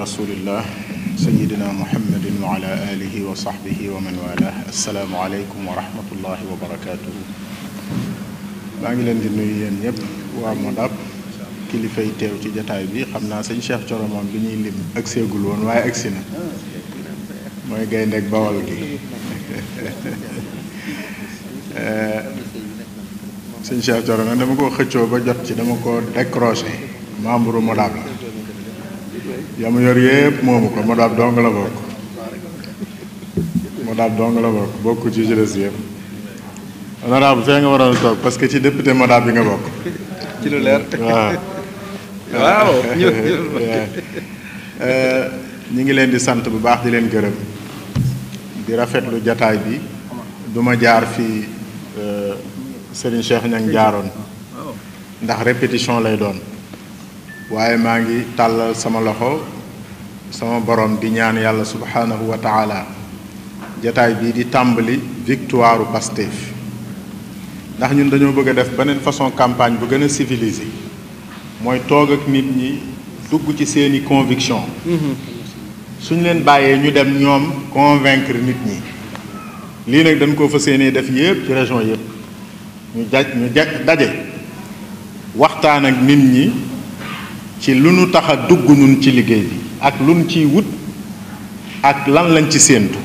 rasulillah sayidina muhammadin wa ala alihi wa sahbihi wa man walah. assalaamu aleykum wa rahmatullahi wa barakatuhu. maa ngi leen di nuyu yéen ñëpp waa Modab, kilifay teew ci jataay bi. xam naa sëñ Cheikh Thioro moom bi ñuy lim ak seegul woon waaye agsi na, mooy gayndeeg Bawol gi. sëñ Cheikh Thioro nag dama ko xëccoo ba jot ci, dama ko décroché membre Modab la. yamu yor yëpp moomu ko, Modab dong la bokk. Modab dong la bokk, bokku ci jërës yëpp. honorable fee nga waroon a toog parce que ci député Modab bi nga bokk. ci lu leer. waaw ñi ngi leen di sant bu baax di leen gërëm, di rafetlu jataay bi. duma jaar fii Serigne Cheikh Niang jaaroon ndax répétition lay doon, waaye maa ngi tàllal sama loxo sama borom di ñaan yàlla subhanahu wa taala jataay bii di tàmbali victoire u Pastef, ndax ñun dañoo bëgg a def beneen façon campagne bu gën a civilisé, mooy toog ak nit ñi dugg ci seeni conviction. suñ leen bàyyee ñu dem ñoom convaincre nit ñi. lii nag dañ koo fas yéenee def yëpp ci région yëpp, ñu daje waxtaan ak nit ñi ci lu nu tax a dugg nun ci liggéey bi ak lu nu ciy wut ak lan lañ ci séentu.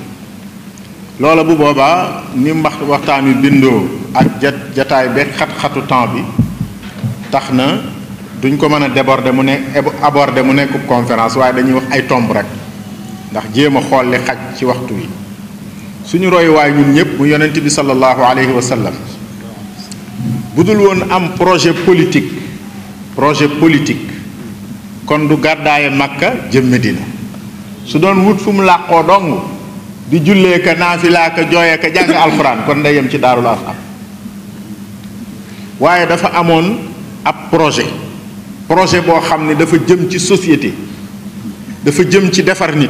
loola bu boobaa ni waxtaan wi bindoo ak jataay beeg xat-xatu temps bi tax na duñ ko mën a aborder mu nekk conférence, waaye dañuy wax ay tomb rek ndax jéem a xool li xaj ci waxtu wi. suñu royuwaay ñun ñëpp mu yonent bi sallallahu alayhi wa sallam bu dul woon am projet politique kon du gàddaaye Makka jëm Medina. su doon wut fu mu làqoo dong di jullee ka naafilaa ka jooye ka jàng alxuraan kon day yem ci Daarul Arqam, waaye dafa amoon ab projet boo xam ne dafa jëm ci société, dafa jëm ci defar nit,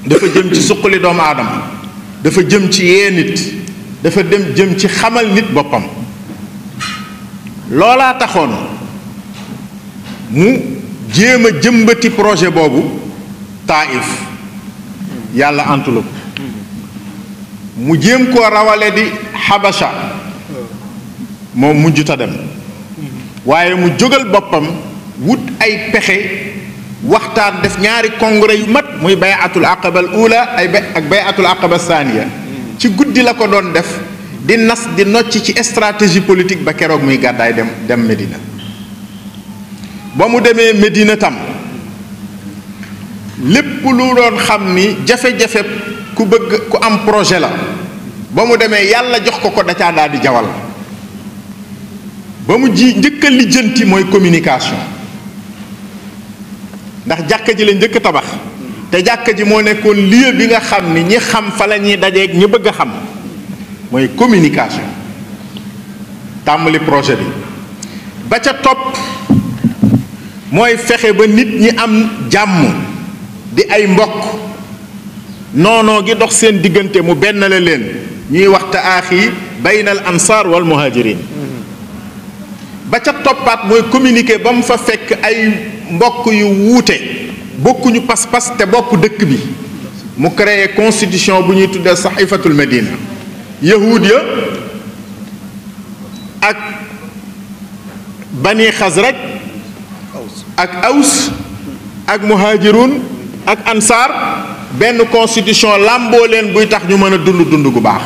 dafa jëm ci suqali doomu aadama, dafa jëm ci yee nit, dafa jëm ci xamal nit boppam. loolaa taxoon mu jéem a jëmbati projet boobu Taïf, yàlla antula ko. mu jéem koo rawale di Habasha, moom mujjuta dem, waaye mu jógal boppam wut ay pexe waxtaan, def ñaari congrès yu mat muy bayatul aqaba al ula ak bayatul aqaba saaniya. ci guddi la ko doon def di nas di nocc ci stratégie politique ba keroog muy gàddaay dem Medina. ba mu demee Medina tam lépp lu doon xam ni jafe-jafe ku am projet la, ba mu demee yàlla jox ko da caa daal di jawal. ba mu njëkk a lijjanti mooy communication, ndax jàkka ji la njëkk a tabax, te jàkka ji moo nekkoon lieu bi nga xam ni ñi xam fa la ñuy dajeeg ñi bëgg a xam, mooy communication. tàmbali projet bi ba ca topp mooy fexe ba nit ñi am jàmm, di ay mbokk, noonoo gi dox seen diggante mu benn la leen, ñuy wax ta'aaxi bayna al ansaar wal muhajirin. ba ca toppaat mooy communiquer ba mu fa fekk ay mbokk yu wuute, bokkuñu pas-pas te bokk dëkk bi, mu créé constitution bu ñuy tuddee saxifatul Medina. yahuud ya ak bani Xasraj ak Aws ak muhajirun ak ansaar, benn constitution làmboo leen buy tax ñu mën a dund gu baax.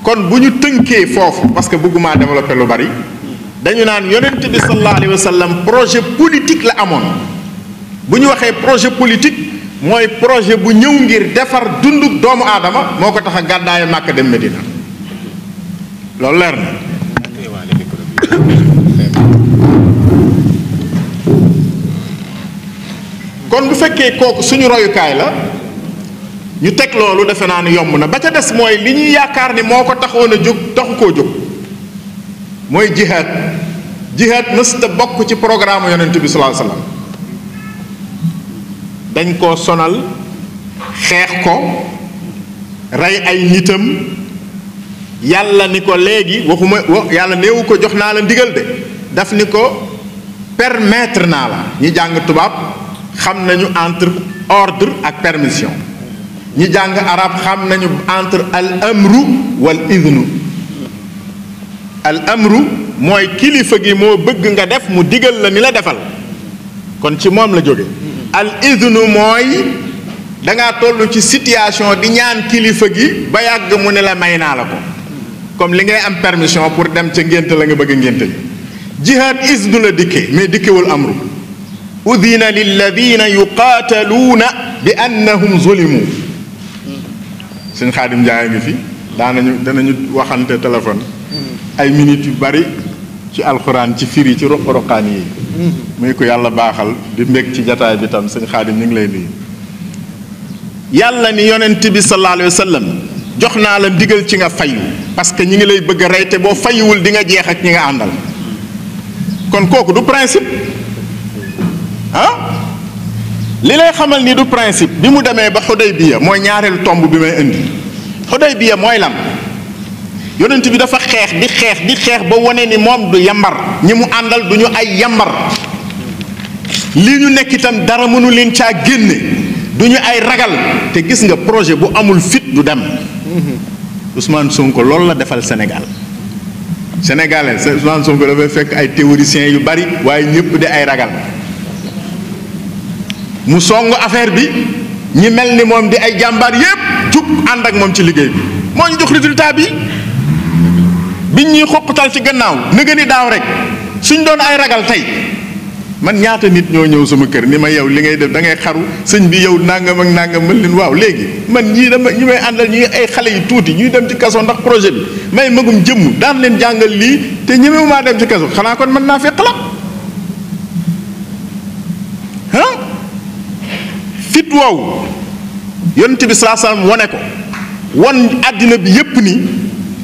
kon bu ñu tënkee foofu, parce que bëgguma développer lu bari, dañu naan yonent bi sallallahu alayhi wa sallam projet politique la amoon. bu ñu waxee projet politique mooy projet bu ñëw ngir defar dundu doomu aadama, moo ko tax a gàddaaye Màkka dem Medina. loolu leer na. kon bu fekkee kooku suñu royukaay la, ñu teg loolu defe naa ni yomb na. ba ca des mooy li ñuy yaakaar ni moo ko taxoon a jóg taxu koo jóg, mooy jihaad. jihaad mësta bokk ci programme yonent bi sallallahu alayhi wasallam. dañ koo sonal, xeex ko, rey ay nitam. yàlla ni ko léegi yàlla néewu ko jox naa la ndigal de, daf ni ko permettre naa la. ñi jàng tubaab xam nañu entre ordre ak permission ñi jàng arab xam nañu entre al amru wal idnu. al amru mooy kilifa gi moo bëgg nga def mu digal la ni la defal kon ci moom la jóge. al idnu mooy dangaa toll ci situation di ñaan kilifa gi ba yàgg mu ne la may naa la ko comme li ngay am permission pour dem ca ngénte la nga bëgg a ngénte li. jihaad idnu la dikke mais dikkewul amru. udina lilladina yuqaataluuna bi annahum zulimu. sëñ Xaadim Njaay ngi fi danañu waxante téléphone ay minutes yu bari ci alxuraan ci firi ci roq-roqaan yi muy ko yàlla baaxal di mbég ci jataay bi tam sëñ Xaadim ñu ngi lay nuyu. yàlla ni yonent bi sallallahu alayhi wa sallam jox naa la ndigal ci nga fayu parce que ñi ngi lay bëgg a rey te boo fayuwul di nga jeex ak ñi nga àndal kon kooku du principe ah li lay xamal ni du principe bi mu demee ba Xudaybiya mooy ñaareelu tomb bi may indi. Xudaybiya mooy lan yonent bi dafa xeex di xeex ba wane ni moom du yambar ñi mu àndal du ñu ay yambar lii ñu nekk itam dara mënu leen caa génne du ñu ay ragal te gis nga projet bu amul fit du dem. Ousmane Sonko loolu la defal Sénégal sénégalais Ousmane Sonko dafay fekk ay théoriciens yu bari waaye ñëpp di ay ragal. mu song affaire bi ñi mel ni moom di ay jàmbaar yépp jug ànd ak moom ci liggéey bi moo ñu jox résultat bi biñ ñuy xoqatal ci gannaaw nëgë ni daaw rek suñ doon ay ragal tey man ñaata nit ñoo ñëw sama kër ni ma yow li ngay def da ngay xaru sëñ bi yow nangam ak nangam mën leen waaw léegi man ñii ñi may àndal ñi ay xale yu tuuti ñuy dem ci kaso ndax projet bi may magum jëmm daan leen jàngal lii te ñemewumaa dem ci kaso xanaa kon mën naa fekk la fit woowu yonent bi sallallahu alayhi wasallam wone ko won àddina bi yépp ni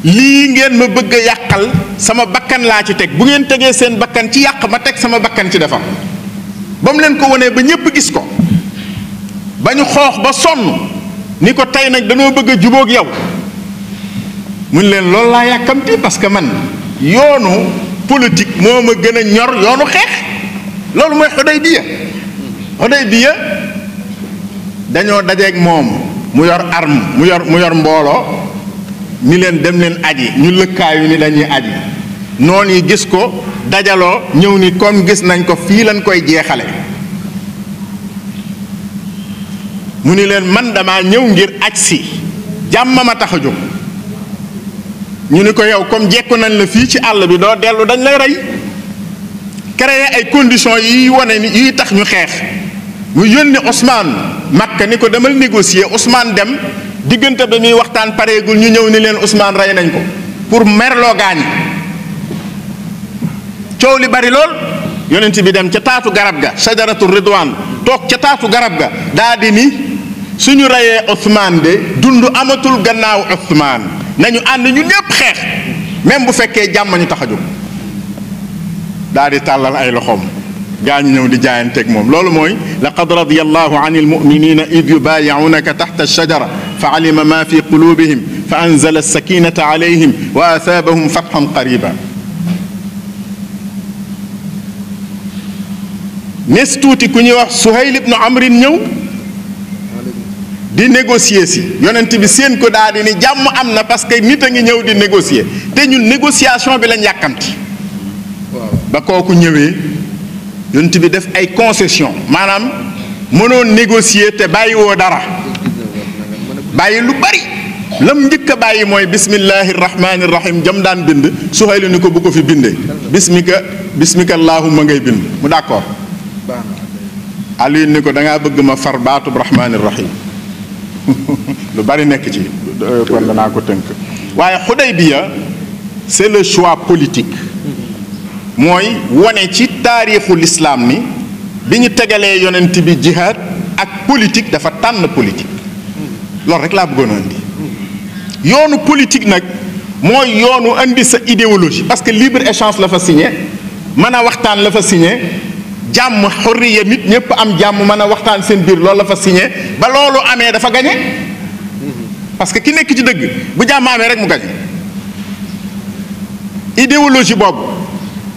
lii ngeen ma bëgg a yàqal sama bakkan laa ci teg bu ngeen tegee seen bakkan ci yàq ma teg sama bakkan ci defar ba mu leen ko wonee ba ñépp gis ko ba ñu xoox ba sonn ni ko tey nag danoo bëgg a jubóog yow mun leen loolu laa yàkkamti parce que man yoonu politique moo ma gën a ñor yoonu xeex loolu mooy Xudaybiya dañoo dajeeg moom mu yor arme mu yor mbooloo ni leen dem leen aji ñu lëkkaayu ni dañuy aji noonu yi gis ko dajaloo ñëw ni comme gis nañ ko fii lañ koy jeexale mu ni leen man dama ñëw ngir aj si jàmm ma tax a jóg ñu ni ko yow comme jekku nañ la fii ci àll bi doo dellu dañ lay rey créer ay conditions yi wane ni yi tax ñu xeex mu yónni Ousmane Makka ni ko demal négocier Ousmane dem diggante ba muy waxtaan pareegul ñu ñëw ni leen Ousmane rey nañ ko pour merloo gaañi coow li bari lool yonent bi dem ca taatu garab ga shajaratu ridwan toog ca taatu garab ga daa di ni suñu reyee Ousmane de dund amatul gannaaw Ousmane nañu ànd ñu ñépp xeex même bu fekkee jàmm ñu tax a jóg daa di tàllal ay loxoom gaa ñi ñëw di jaayanteeg moom loolu mooy laqad radiyallahu anil mu'minina id yubayi'unaka tahta ash-shajara fa alima ma fi qulubihim fa anzala as-sakinata alayhim wa athabahum fathan qariba nes tuuti ku ñuy wax Suhayl ibn Amrin ñëw di négocier si yonent bi seen ko daal di ni jàmm am na parce que nit a ngi ñëw di négocier te ñun négociation bi lañ yàkkamti ba kooku ñëwee yonent bi def ay concession maanaam mënoon négocier te bàyyiwoo dara bàyyi lu bari lam njëkk a bàyyi mooy bismillahi rahmaani rahim jam daan bind Suhayl ni ko bu ko fi bindee bismika allahumma ngay bind mu d'accord Aliou ni ko da ngaa bëgg ma far baatub rahmaani rahim lu bari nekk ci kon danaa ko tënk waaye Xudaybiya c'est le choix politique mooy wane ci taarixu lislaam ni bi ñu tegalee yonent bi jihaad ak politique dafa tànn politique loolu rek laa bëggoon a indi yoonu politique nag mooy yoonu indi sa idéologie parce que libre échange la fa signé mën a waxtaan la fa signé jàmm xurriya nit ñëpp am jàmm mën a waxtaan seen biir loolu la fa signé ba loolu amee dafa gañe parce que ki nekk ci dëgg bu jàmm amee rek mu gañe idéologie boobu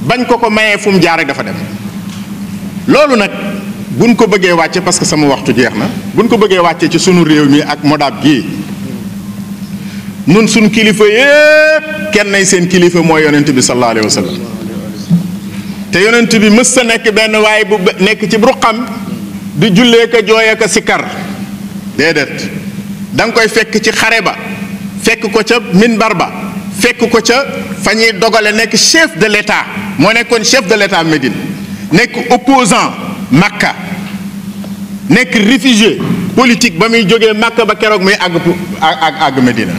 bañ ko mayee fu mu jaar rek dafa dem loolu nag buñ ko bëggee wàcce parce que sama waxtu jeex na buñ ko bëggee wàcce ci sunu réew mi ak modab gii nun suñ kilifa yépp kenn nay seen kilifa mooy yonent bi sallallahu alayhi wa sallam te yonent bi mës sa nekk benn waaye bu nekk ci ruqam di jullee ka jooye ka sikkar déedéet da nga koy fekk ci xare ba fekk ko ca minbar ba fekk ko ca fa ñuy dogale nekk chef de l'état moo nekkoon chef de l'état Médine nekk opposant Makka nekk réfugié politique ba muy jógee Makka ba keroog muy àgg Médina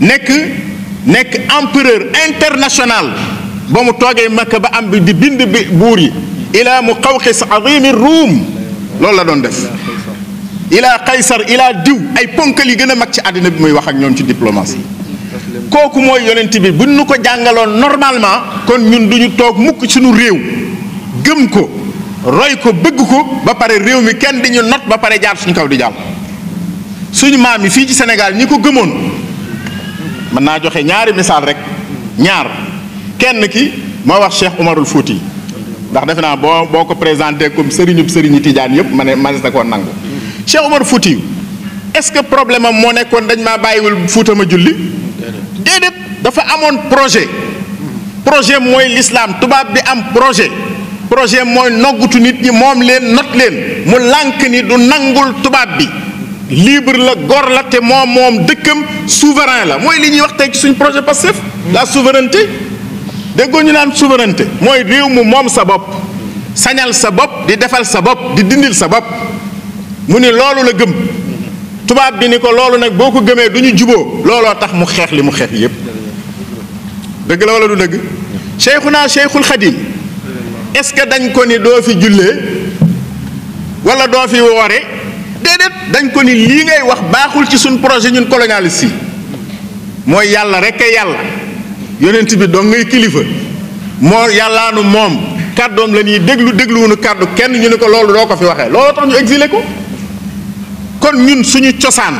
nekk empereur international ba mu toogee Makka ba am bi di bind bi buur yi ilaa Muqawqis azimi Ruum loolu la doon def ilaa Qaysar ilaa diw ay ponkal yi gën a mag ci àddina bi muy wax ak ñoom ci diplomatie kooku mooy yonent bi buñ nu ko jàngaloon normalement kon ñun duñu toog mukk suñu réew gëm ko roy ko bëgg ko ba pare réew mi kenn di ñu not ba pare jaar suñu kaw di jàll suñu maam yi fii ci Sénégal ñi ko gëmoon mën naa joxe ñaari misaal rek ñaar kenn ki moo wax Cheikh Umarul Fouti ndax defe naa boo ko présenté comme sëriñub sëriñi Tijaan yëpp ma ne manes na koo nangu Cheikh Umar Fouti est-ce que problème am moo nekkoon dañ maa bàyyiwul Fuuta ma julli déedéet dafa amoon projet mooy l'islam tubaab bi am projet mooy noggutu nit ñi moom leen not leen mu lànk ni du nangul tubaab bi libre la gor la te moom dëkkam souverain la mooy li ñuy wax tey ci suñ projet Pastef la souveraineté déggoo ñu naan souveraineté mooy réew mu moom sa bopp sañal sa bopp di defal sa bopp di dindil sa bopp mu ni loolu la gëm tubaab bi ni ko loolu nag boo ko gëmee du ñu juboo looloo tax mu xeex li mu xeex yépp dëgg la wala du dëgg Cheikhuna Cheikhul Khadim est-ce que dañ ko ni doo fi jullee wala doo fi woore déedéet dañ ko ni lii ngay wax baaxul ci suñ projet ñun colonialiste yi mooy yàlla rek a yàlla yonent bi dong ngay kilifa moo yàllaanu moom kàddoom la ñuy dégluwunu kàddu kenn ñu ne ko loolu doo ko fi waxee looloo tax ñu exilé ko kon ñun suñu cosaan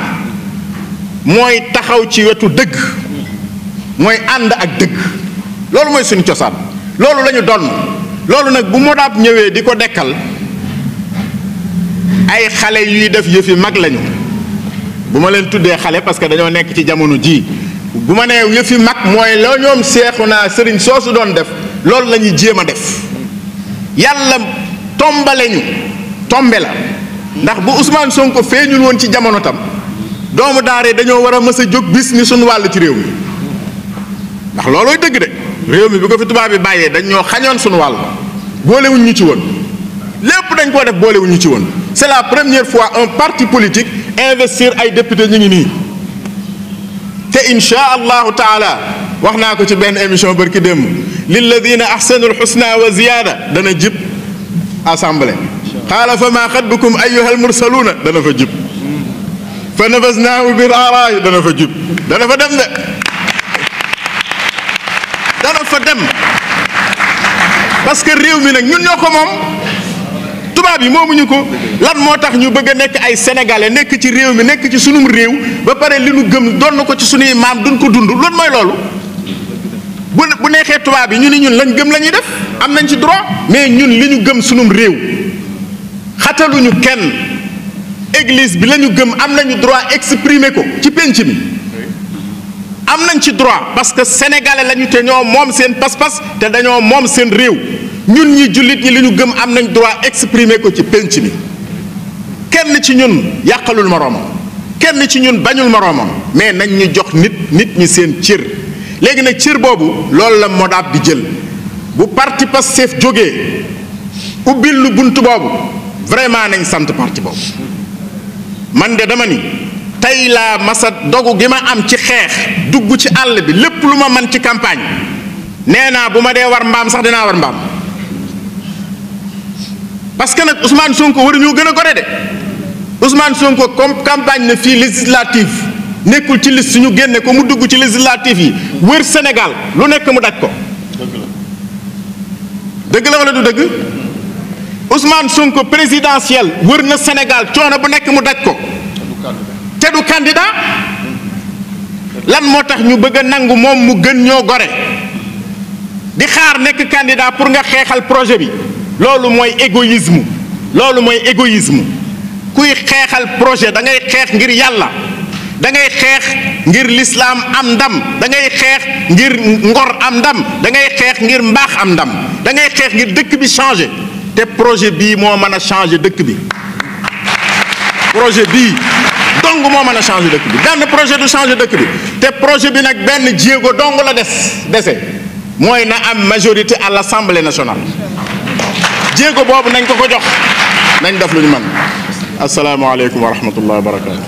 mooy taxaw ci wetu dëgg mooy ànd ak dëgg loolu mooy suñu cosaan loolu la ñu donn loolu nag bu modab ñëwee di ko dekkal ay xale yuy def yëfi mag lañu bu ma leen tuddee xale parce que dañoo nekk ci jamono ji bu ma nee yëfi mag mooy la ñoom Seexuna sëriñ soosu doon def loolu la ñuy jéem a def yàlla tombe la ndax bu Ousmane Sonko feeñul woon ci jamono tam doomu daare dañoo war a mës a jóg bis ni suñu wàll ci réew mi ndax loolooy dëgg de réew mi bu ko fi tubaab bi bàyyee dañ ñoo xañoon suñu wàll boolewuñ ñu ci woon lépp dañ koo def boolewuñ ñu ci woon c'est la première fois un parti politique investir ay député ñu ngi nii te insha allahu taala wax naa ko ci benn émission barki démb lilladina ahsanul husna wa ziyaada dana jib assemblée qaala fa maa xatbukum ayyuha almursaluuna dana fa jib fa nabasnaahu bil araa'i dana fa jib dana fa dem de dana fa dem parce que réew mi nag ñun ñoo ko moom tubaab yi moomuñu ko lan moo tax ñu bëgg a nekk ay sénégalais nekk ci réew mi nekk ci sunum réew ba pare li nu gëm donn ko ci sunuy maam duñ ko dund loolu mooy loolu bu neexee tubaab yi ñu ni ñun lañ gëm la ñuy def am nañ ci droit mais ñun li ñu gëm sunum réew xataluñu kenn église bi la ñu gëm am nañu droit exprimer ko ci penc mi am nañ ci droit parce que sénégalais lañu te ñoo moom seen pas-pas te dañoo moom seen réew ñun ñi jullit ñi li ñu gëm am nañ droit exprimer ko ci penc mi kenn ci ñun yàqalul moroomam kenn ci ñun bañul moroomam mais nañ ñu jox nit ñi seen cër léegi nag cër boobu loolu la modab di jël bu parti Pastef jógee ubbil nu bunt boobu vraiment nañ sant parti boobu man de dama ni tey laa masa dogu gi ma am ci xeex dugg ci àll bi lépp lu ma man ci campagne nee naa bu ma dee war mbaam sax dinaa war mbaam parce que nag Ousmane Sonko waruñoo gën a gore de Ousmane Sonko comme campagne na fii législative nekkul ci liste ñu génne ko mu dugg ci législative yi wër Sénégal lu nekk mu daj ko dëgg la wala du dëgg Ousmane Sonko présidentiel wër na Sénégal coono bu nekk mu daj ko te du candidat lan moo tax ñu bëgg a nangu moom mu gën ñoo gore di xaar nekk candidat pour nga xeexal projet bi loolu mooy égoïsme loolu mooy égoïsme. kuy xeexal projet da ngay xeex ngir yàlla, da ngay xeex ngir l'islam am ndam, da ngay xeex ngir ngor am ndam, da ngay xeex ngir mbaax am ndam, da ngay xeex ngir dëkk bi changer. te projet bii moo mën a changer dëkk bi. projet bii dong moo mën a changer dëkk bi. benn projet du changer dëkk bi. te projet bi nag benn jéego dong la dese mooy na am majorité à l'Assemblée nationale. jéego boobu nañ ko jox, nañ def lu ñu mën. asalaamaaleykum wa rahmatullahi wa barakaatu.